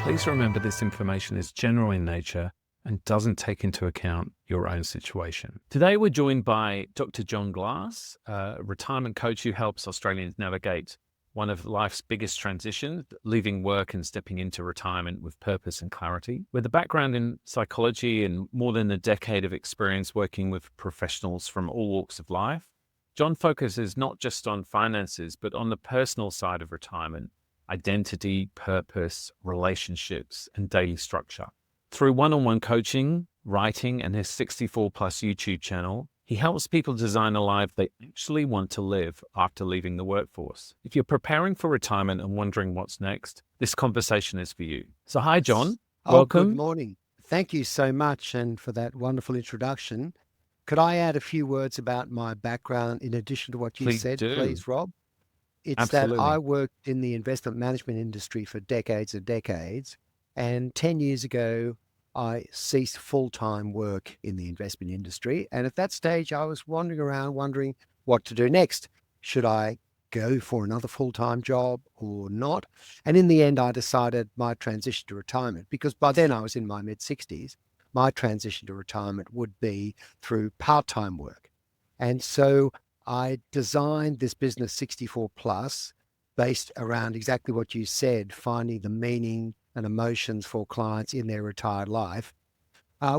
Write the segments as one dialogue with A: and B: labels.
A: Please remember this information is general in nature and doesn't take into account your own situation. Today, we're joined by Dr. Jon Glass, a retirement coach who helps Australians navigate one of life's biggest transitions, leaving work and stepping into retirement with purpose and clarity. With a background in psychology and more than a decade of experience working with professionals from all walks of life, Jon focuses not just on finances, but on the personal side of retirement: identity, purpose, relationships, and daily structure. Through one-on-one coaching, writing, and his 64-plus YouTube channel, he helps people design a life they actually want to live after leaving the workforce. If you're preparing for retirement and wondering what's next, this conversation is for you. So hi, Jon. Welcome.
B: Good morning. Thank you so much, and for that wonderful introduction. Could I add a few words about my background in addition to what you said, please, Rob? It's
A: Absolutely.
B: that I worked in the investment management industry for decades and decades, and 10 years ago, I ceased full-time work in the investment industry. And at that stage, I was wandering around wondering what to do next. Should I go for another full-time job or not? And in the end, I decided my transition to retirement, because by then I was in my mid-60s, my transition to retirement would be through part-time work. And so I designed this business 64 plus based around exactly what you said, finding the meaning and emotions for clients in their retired life,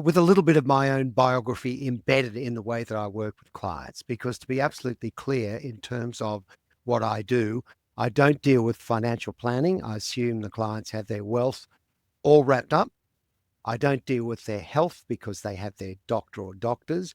B: with a little bit of my own biography embedded in the way that I work with clients. Because to be absolutely clear in terms of what I do, I don't deal with financial planning. I assume the clients have their wealth all wrapped up. I don't deal with their health because they have their doctor or doctors.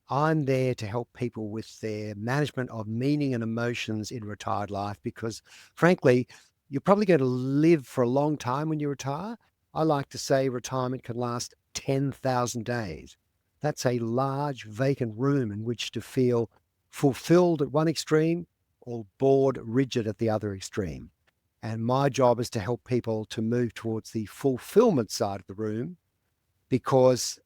B: I'm there to help people with their management of meaning and emotions in retired life, because frankly, you're probably going to live for a long time when you retire. I like to say retirement can last 10,000 days. That's a large vacant room in which to feel fulfilled at one extreme or bored, rigid at the other extreme. And my job is to help people to move towards the fulfillment side of the room, because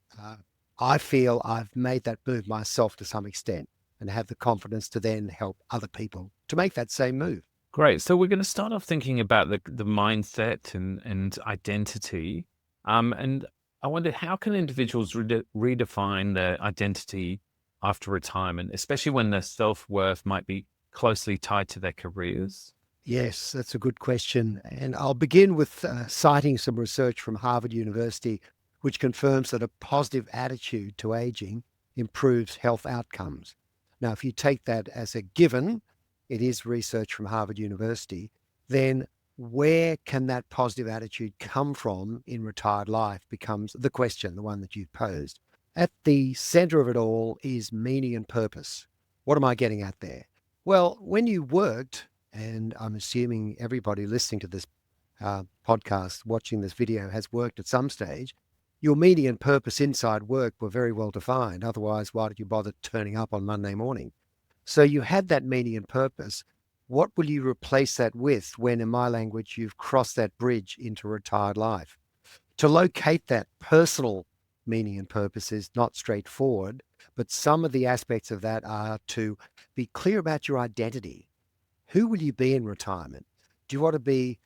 B: I feel I've made that move myself to some extent and have the confidence to then help other people to make that same move.
A: Great. So we're going to start off thinking about the mindset and identity. And I wonder, how can individuals redefine their identity after retirement, especially when their self-worth might be closely tied to their careers?
B: Yes, that's a good question. And I'll begin with citing some research from Harvard University, which confirms that a positive attitude to aging improves health outcomes. Now, if you take that as a given, it is research from Harvard University, then where can that positive attitude come from in retired life becomes the question, the one that you've posed. At the center of it all is meaning and purpose. What am I getting at there? Well, when you worked, and I'm assuming everybody listening to this podcast, watching this video, has worked at some stage, your meaning and purpose inside work were very well defined. Otherwise, why did you bother turning up on Monday morning? So you had that meaning and purpose. What will you replace that with when, in my language, you've crossed that bridge into retired life? To locate that personal meaning and purpose is not straightforward, but some of the aspects of that are to be clear about your identity. Who will you be in retirement? Do you want to be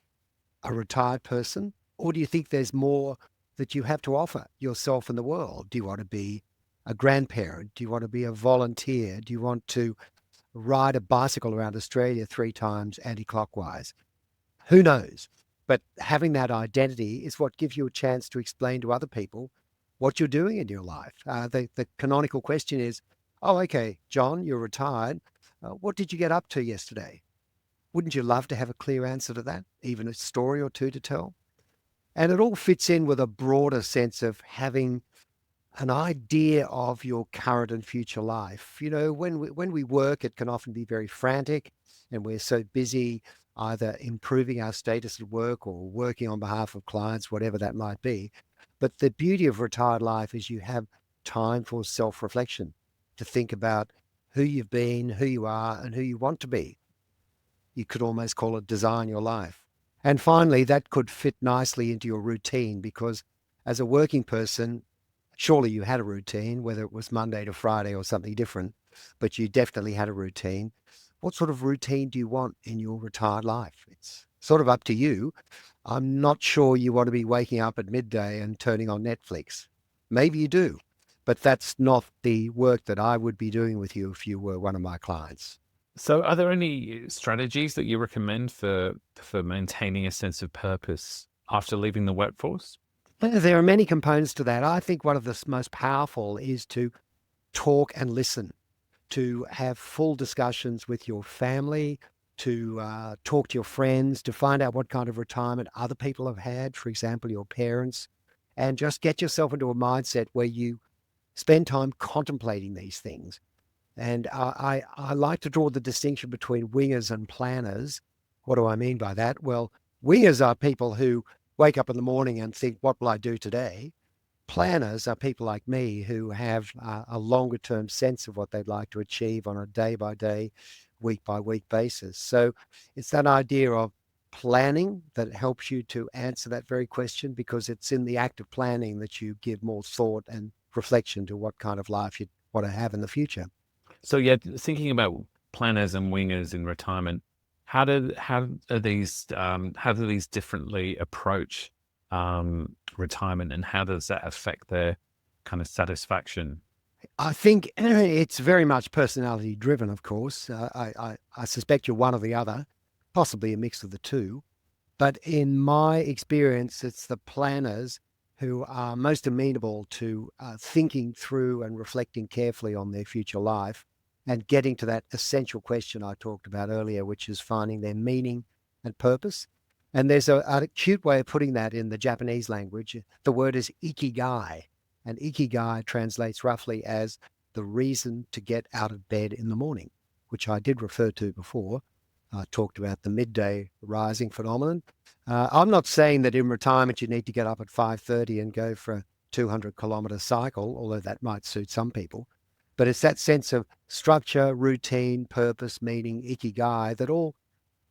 B: a retired person, or do you think there's more that you have to offer yourself in the world? Do you want to be a grandparent? Do you want to be a volunteer? Do you want to ride a bicycle around Australia 3 times anti-clockwise? Who knows? But having that identity is what gives you a chance to explain to other people what you're doing in your life. The canonical question is, oh, okay, Jon, you're retired. What did you get up to yesterday? Wouldn't you love to have a clear answer to that, even a story or two to tell? And it all fits in with a broader sense of having an idea of your current and future life. You know, when we work, it can often be very frantic, and we're so busy either improving our status at work or working on behalf of clients, whatever that might be. But the beauty of retired life is you have time for self-reflection, to think about who you've been, who you are, and who you want to be. You could almost call it design your life. And finally, that could fit nicely into your routine, because as a working person, surely you had a routine, whether it was Monday to Friday or something different, but you definitely had a routine. What sort of routine do you want in your retired life? It's sort of up to you. I'm not sure you want to be waking up at midday and turning on Netflix. Maybe you do, but that's not the work that I would be doing with you if you were one of my clients.
A: So, are there any strategies that you recommend for maintaining a sense of purpose after leaving the workforce?
B: There are many components to that. I think one of the most powerful is to talk and listen, to have full discussions with your family, to talk to your friends, to find out what kind of retirement other people have had, for example, your parents, and just get yourself into a mindset where you spend time contemplating these things. And I like to draw the distinction between wingers and planners. What do I mean by that? Well, wingers are people who wake up in the morning and think, what will I do today? Planners are people like me who have a longer term sense of what they'd like to achieve on a day by day, week by week basis. So it's that idea of planning that helps you to answer that very question, because it's in the act of planning that you give more thought and reflection to what kind of life you want to have in the future.
A: So, yeah, thinking about planners and wingers in retirement, how do these differently approach retirement, and how does that affect their kind of satisfaction?
B: I think it's very much personality driven, of course. I suspect you're one or the other, possibly a mix of the two. But in my experience, it's the planners who are most amenable to thinking through and reflecting carefully on their future life and getting to that essential question I talked about earlier, which is finding their meaning and purpose. And there's a cute way of putting that in the Japanese language. The word is ikigai, and ikigai translates roughly as the reason to get out of bed in the morning, which I did refer to before. I talked about the midday rising phenomenon. I'm not saying that in retirement you need to get up at 5:30 and go for a 200-kilometer cycle, although that might suit some people. But it's that sense of structure, routine, purpose, meaning, ikigai, that all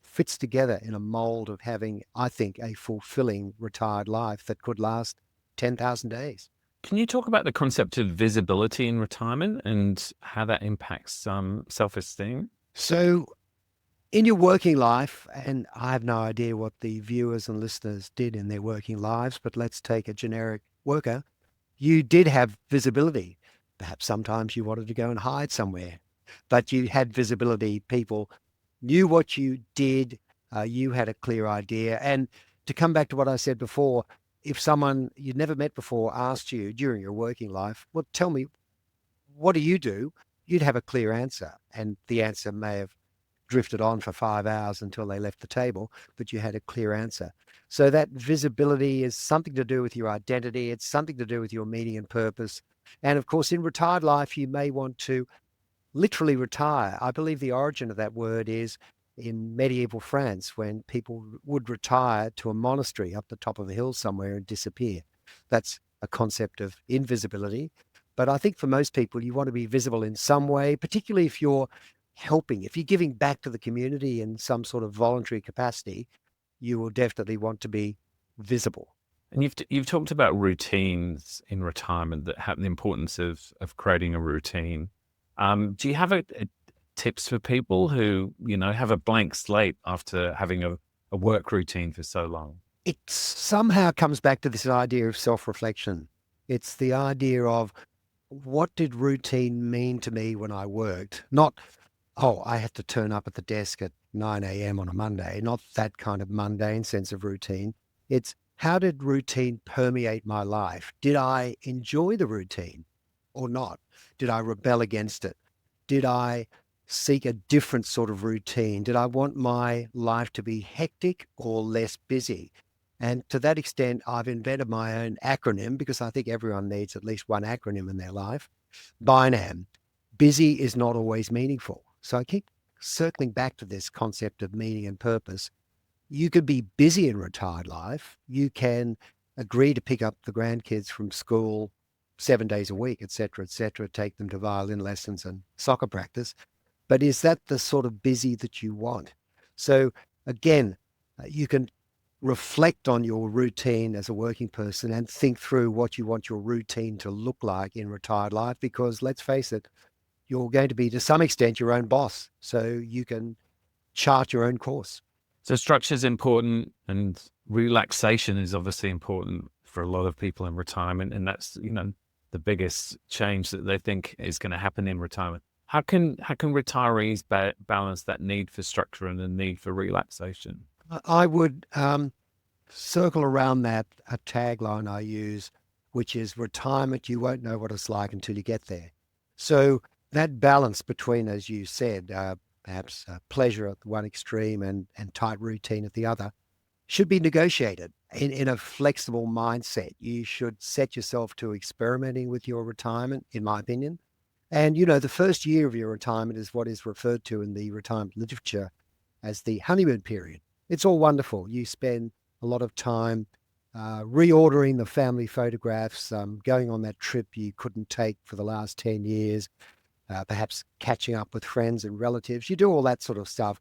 B: fits together in a mold of having, I think, a fulfilling retired life that could last 10,000 days.
A: Can you talk about the concept of visibility in retirement and how that impacts self-esteem?
B: So in your working life, and I have no idea what the viewers and listeners did in their working lives, but let's take a generic worker. You did have visibility. Perhaps sometimes you wanted to go and hide somewhere, but you had visibility. People knew what you did. You had a clear idea. And to come back to what I said before, if someone you'd never met before asked you during your working life, well, tell me, what do you do? You'd have a clear answer. And the answer may have drifted on for 5 hours until they left the table, but you had a clear answer. So that visibility is something to do with your identity. It's something to do with your meaning and purpose. And of course, in retired life, you may want to literally retire. I believe the origin of that word is in medieval France, when people would retire to a monastery up the top of a hill somewhere and disappear. That's a concept of invisibility. But I think for most people, you want to be visible in some way, particularly if you're helping, if you're giving back to the community in some sort of voluntary capacity, you will definitely want to be visible.
A: And you've talked about routines in retirement, that have the importance of creating a routine. Do you have a tips for people who, have a blank slate after having a work routine for so long?
B: It somehow comes back to this idea of self-reflection. It's the idea of, what did routine mean to me when I worked? Not, oh, I had to turn up at the desk at 9 a.m. on a Monday, not that kind of mundane sense of routine. It's, how did routine permeate my life? Did I enjoy the routine or not? Did I rebel against it? Did I seek a different sort of routine? Did I want my life to be hectic or less busy? And to that extent, I've invented my own acronym, because I think everyone needs at least one acronym in their life. BINAM. Busy is not always meaningful. So I keep circling back to this concept of meaning and purpose. You could be busy in retired life. You can agree to pick up the grandkids from school 7 days a week, et cetera, take them to violin lessons and soccer practice. But is that the sort of busy that you want? So again, you can reflect on your routine as a working person and think through what you want your routine to look like in retired life, because let's face it, you're going to be to some extent your own boss. So you can chart your own course.
A: So structure is important, and relaxation is obviously important for a lot of people in retirement. And that's, the biggest change that they think is going to happen in retirement. How can retirees balance that need for structure and the need for relaxation?
B: I would circle around that a tagline I use, which is retirement, you won't know what it's like until you get there. So that balance between, as you said, perhaps pleasure at one extreme and tight routine at the other, should be negotiated in a flexible mindset. You should set yourself to experimenting with your retirement, in my opinion. And, the first year of your retirement is what is referred to in the retirement literature as the honeymoon period. It's all wonderful. You spend a lot of time reordering the family photographs, going on that trip you couldn't take for the last 10 years, perhaps catching up with friends and relatives. You do all that sort of stuff.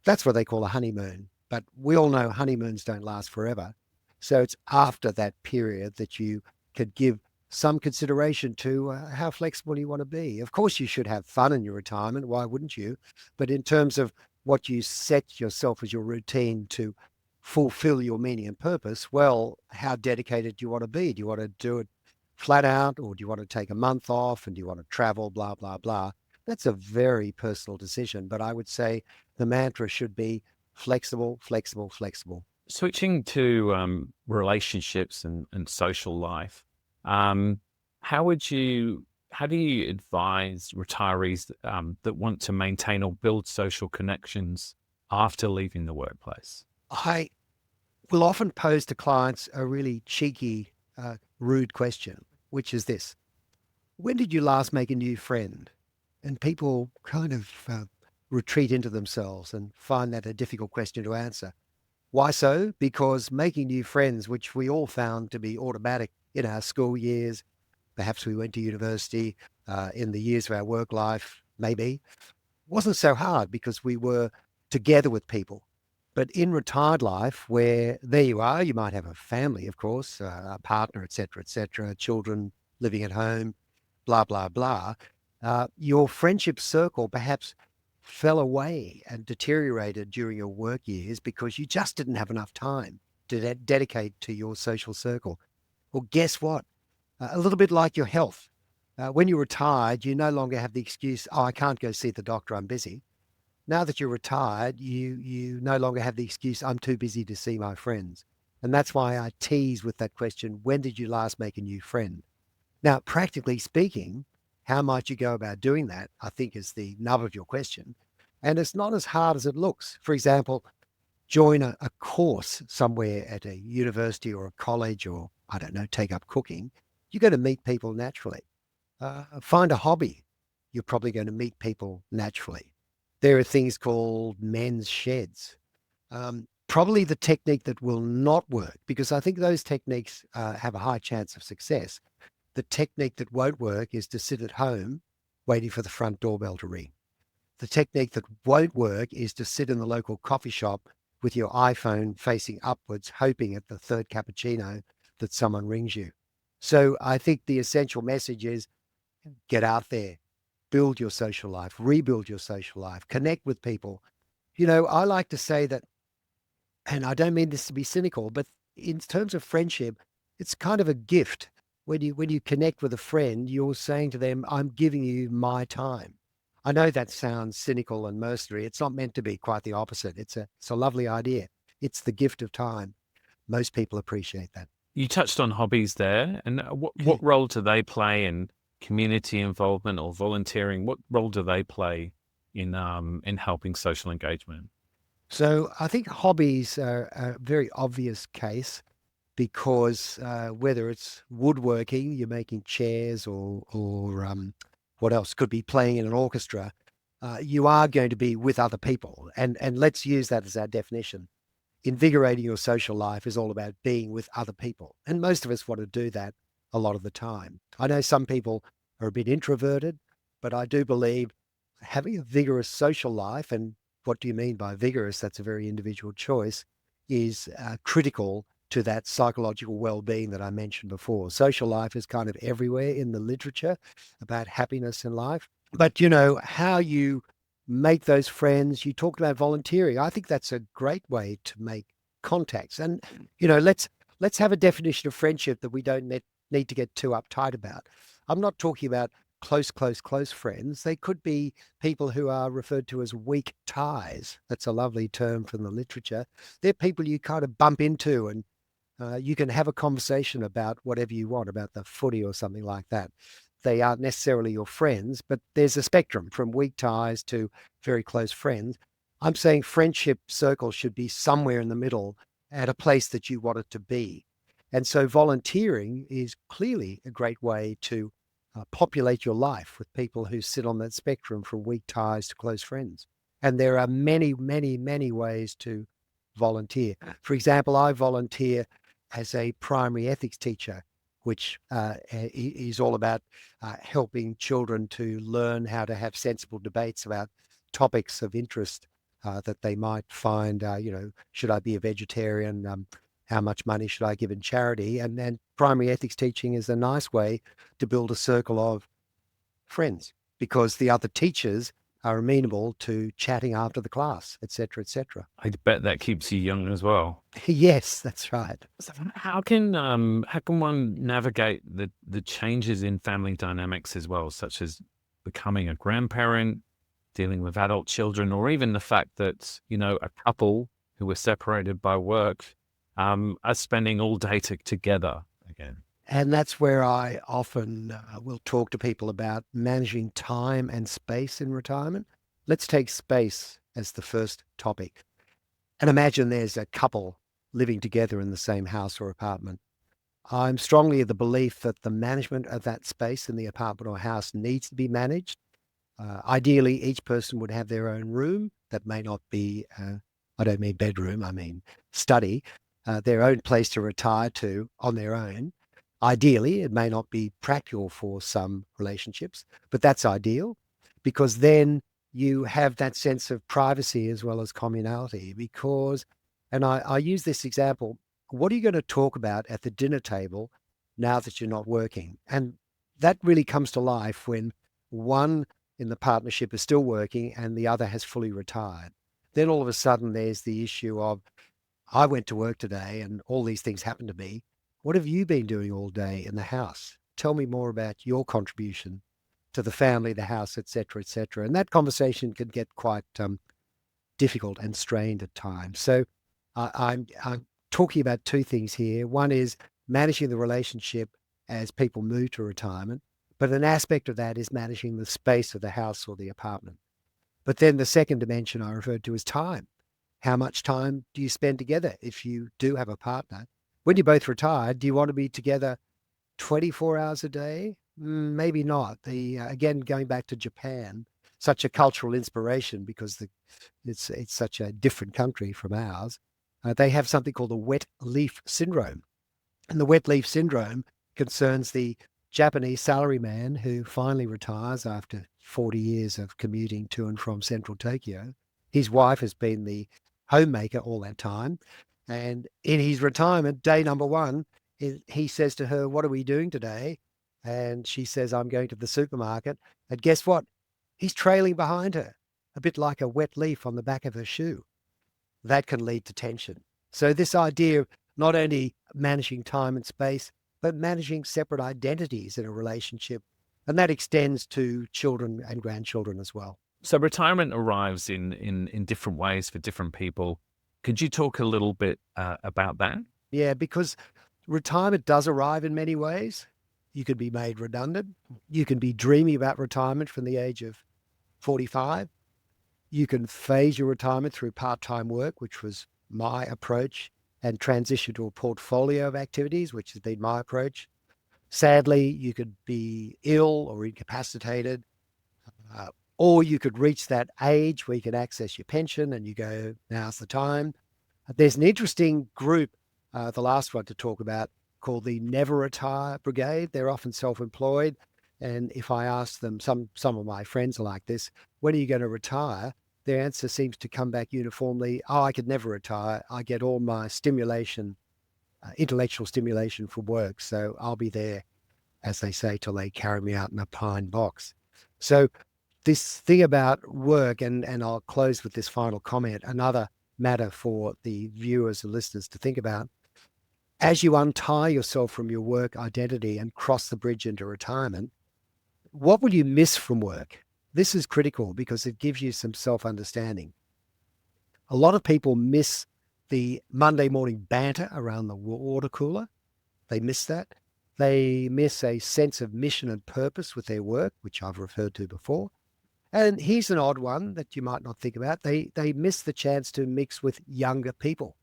B: That's what they call a honeymoon. But we all know honeymoons don't last forever. So it's after that period that you could give some consideration to how flexible you want to be. Of course, you should have fun in your retirement. Why wouldn't you? But in terms of what you set yourself as your routine to fulfill your meaning and purpose, well, how dedicated do you want to be? Do you want to do it flat out, or do you want to take a month off, and do you want to travel, blah, blah, blah? That's a very personal decision. But I would say the mantra should be flexible, flexible, flexible.
A: Switching to relationships and social life, um, how do you advise retirees that want to maintain or build social connections after leaving the workplace?
B: I will often pose to clients a really cheeky, rude question, which is this: when did you last make a new friend? And people kind of retreat into themselves and find that a difficult question to answer. Why so? Because making new friends, which we all found to be automatic in our school years, perhaps we went to university, in the years of our work life, maybe, wasn't so hard because we were together with people. But in retired life, where there you are, you might have a family, of course, a partner, et cetera, children living at home, blah, blah, blah. Your friendship circle perhaps fell away and deteriorated during your work years because you just didn't have enough time to dedicate to your social circle. Well, guess what? A little bit like your health. When you're retired, you no longer have the excuse, oh, I can't go see the doctor, I'm busy. Now that you're retired, you no longer have the excuse, I'm too busy to see my friends. And that's why I tease with that question, when did you last make a new friend? Now, practically speaking, how might you go about doing that, I think, is the nub of your question. And it's not as hard as it looks. For example, join a course somewhere at a university or a college, or, I don't know, take up cooking. You're going to meet people naturally. Find a hobby. You're probably going to meet people naturally. There are things called men's sheds. Probably the technique that will not work, because I think those techniques have a high chance of success. The technique that won't work is to sit at home waiting for the front doorbell to ring. The technique that won't work is to sit in the local coffee shop with your iPhone facing upwards, hoping at the third cappuccino that someone rings you. So I think the essential message is get out there, build your social life, rebuild your social life, connect with people. I like to say that, and I don't mean this to be cynical, but in terms of friendship, it's kind of a gift. When you connect with a friend, you're saying to them, I'm giving you my time. I know that sounds cynical and mercenary. It's not meant to be, quite the opposite. It's a lovely idea. It's the gift of time. Most people appreciate that.
A: You touched on hobbies there, and what role do they play in community involvement or volunteering? What role do they play in helping social engagement?
B: So I think hobbies are a very obvious case, because whether it's woodworking, you're making chairs, or what else, could be playing in an orchestra, you are going to be with other people. And let's use that as our definition. Invigorating your social life is all about being with other people. And most of us want to do that a lot of the time. I know some people are a bit introverted, but I do believe having a vigorous social life, and what do you mean by vigorous? That's a very individual choice, is critical to that psychological well-being that I mentioned before. Social life is kind of everywhere in the literature about happiness in life. But how you make those friends. You talked about volunteering. I think that's a great way to make contacts. And, let's have a definition of friendship that we don't need to get too uptight about. I'm not talking about close friends. They could be people who are referred to as weak ties. That's a lovely term from the literature. They're people you kind of bump into, and you can have a conversation about whatever you want, about the footy or something like that. They aren't necessarily your friends, but there's a spectrum from weak ties to very close friends. I'm saying friendship circles should be somewhere in the middle, at a place that you want it to be. And so volunteering is clearly a great way to populate your life with people who sit on that spectrum from weak ties to close friends. And there are many, many, many ways to volunteer. For example, I volunteer as a primary ethics teacher, which is all about helping children to learn how to have sensible debates about topics of interest that they might find, should I be a vegetarian? How much money should I give in charity? And then primary ethics teaching is a nice way to build a circle of friends, because the other teachers are amenable to chatting after the class, et cetera, et cetera.
A: I bet that keeps you young as well.
B: Yes, that's right.
A: So how can one navigate the changes in family dynamics as well, such as becoming a grandparent, dealing with adult children, or even the fact that, a couple who were separated by work are spending all day together again?
B: And that's where I often will talk to people about managing time and space in retirement. Let's take space as the first topic. And imagine there's a couple living together in the same house or apartment. I'm strongly of the belief that the management of that space in the apartment or house needs to be managed. Ideally, each person would have their own room. That may not be, I don't mean bedroom, I mean study, their own place to retire to on their own. Ideally, it may not be practical for some relationships, but that's ideal, because then you have that sense of privacy as well as communality. And I use this example, what are you going to talk about at the dinner table now that you're not working? And that really comes to life when one in the partnership is still working and the other has fully retired. Then all of a sudden there's the issue of, I went to work today and all these things happened to me. What have you been doing all day in the house? Tell me more about your contribution to the family, the house, et cetera, et cetera. And that conversation can get quite difficult and strained at times. So I'm talking about two things here. One is managing the relationship as people move to retirement, but an aspect of that is managing the space of the house or the apartment. But then the second dimension I referred to is time. How much time do you spend together if you do have a partner? When you're both retired, do you want to be together 24 hours a day? Maybe not. Again, going back to Japan, such a cultural inspiration because it's such a different country from ours. They have something called the wet leaf syndrome. And the wet leaf syndrome concerns the Japanese salaryman who finally retires after 40 years of commuting to and from central Tokyo. His wife has been the homemaker all that time. And in his retirement, day number one, he says to her, what are we doing today? And she says, I'm going to the supermarket. And guess what? He's trailing behind her, a bit like a wet leaf on the back of her shoe. That can lead to tension. So this idea of not only managing time and space, but managing separate identities in a relationship. And that extends to children and grandchildren as well.
A: So retirement arrives in different ways for different people. Could you talk a little bit about that?
B: Yeah, because retirement does arrive in many ways. You can be made redundant. You can be dreaming about retirement from the age of 45. You can phase your retirement through part-time work, which was my approach, and transition to a portfolio of activities, which has been my approach. Sadly, you could be ill or incapacitated, or you could reach that age where you can access your pension and you go, now's the time. There's an interesting group, the last one to talk about, called the Never Retire Brigade. They're often self-employed. And if I ask them, some of my friends are like this, when are you going to retire? Their answer seems to come back uniformly, oh, I could never retire. I get all my stimulation, intellectual stimulation from work. So I'll be there, as they say, till they carry me out in a pine box. So this thing about work, and I'll close with this final comment, another matter for the viewers and listeners to think about. As you untie yourself from your work identity and cross the bridge into retirement, what will you miss from work? This is critical because it gives you some self-understanding. A lot of people miss the Monday morning banter around the water cooler. They miss that. They miss a sense of mission and purpose with their work, which I've referred to before. And here's an odd one that you might not think about. They miss the chance to mix with younger people,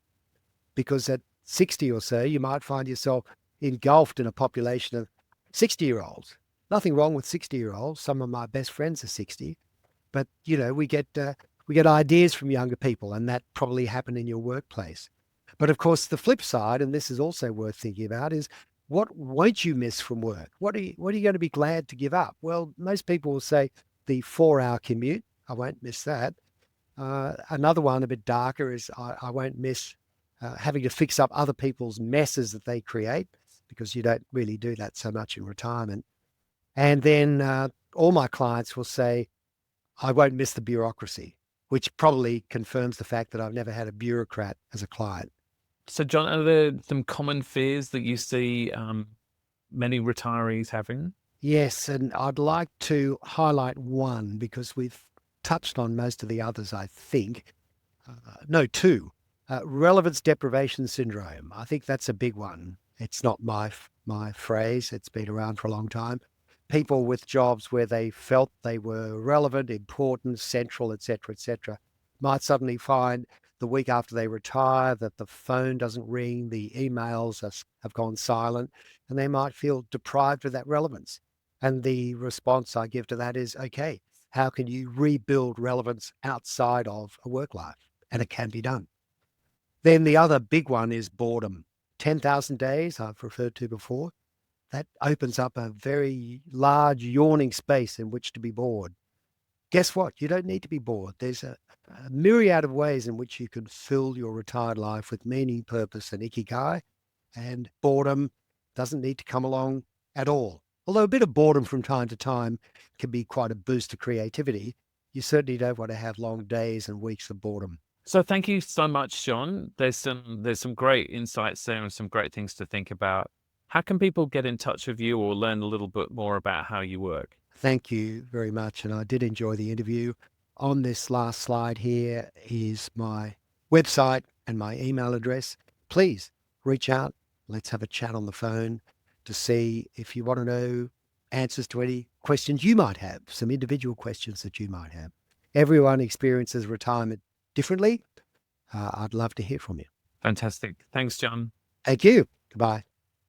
B: because at 60 or so, you might find yourself engulfed in a population of 60-year-olds. Nothing wrong with 60-year-olds. Some of my best friends are 60, but we get ideas from younger people, and that probably happened in your workplace. But of course, the flip side, and this is also worth thinking about, is what won't you miss from work? What are you going to be glad to give up? Well, most people will say the 4-hour commute. I won't miss that. Another one, a bit darker, is I won't miss having to fix up other people's messes that they create, because you don't really do that so much in retirement. And then all my clients will say, I won't miss the bureaucracy, which probably confirms the fact that I've never had a bureaucrat as a client.
A: So, Jon, are there some common fears that you see many retirees having?
B: Yes, and I'd like to highlight one, because we've touched on most of the others, I think. No, two. Relevance deprivation syndrome. I think that's a big one. It's not my phrase. It's been around for a long time. People with jobs where they felt they were relevant, important, central, etc., might suddenly find the week after they retire that the phone doesn't ring, the emails have gone silent, and they might feel deprived of that relevance. And the response I give to that is, okay, how can you rebuild relevance outside of a work life? And it can be done. Then the other big one is boredom. 10,000 days I've referred to before. That opens up a very large yawning space in which to be bored. Guess what? You don't need to be bored. There's a myriad of ways in which you can fill your retired life with meaning, purpose, and ikigai. And boredom doesn't need to come along at all. Although a bit of boredom from time to time can be quite a boost to creativity, you certainly don't want to have long days and weeks of boredom.
A: So thank you so much, Jon. There's some great insights there and some great things to think about. How can people get in touch with you or learn a little bit more about how you work?
B: Thank you very much. And I did enjoy the interview. On this last slide here is my website and my email address. Please reach out. Let's have a chat on the phone to see if you want to know answers to any questions you might have, some individual questions that you might have. Everyone experiences retirement differently. I'd love to hear from you.
A: Fantastic. Thanks, Jon.
B: Thank you. Goodbye.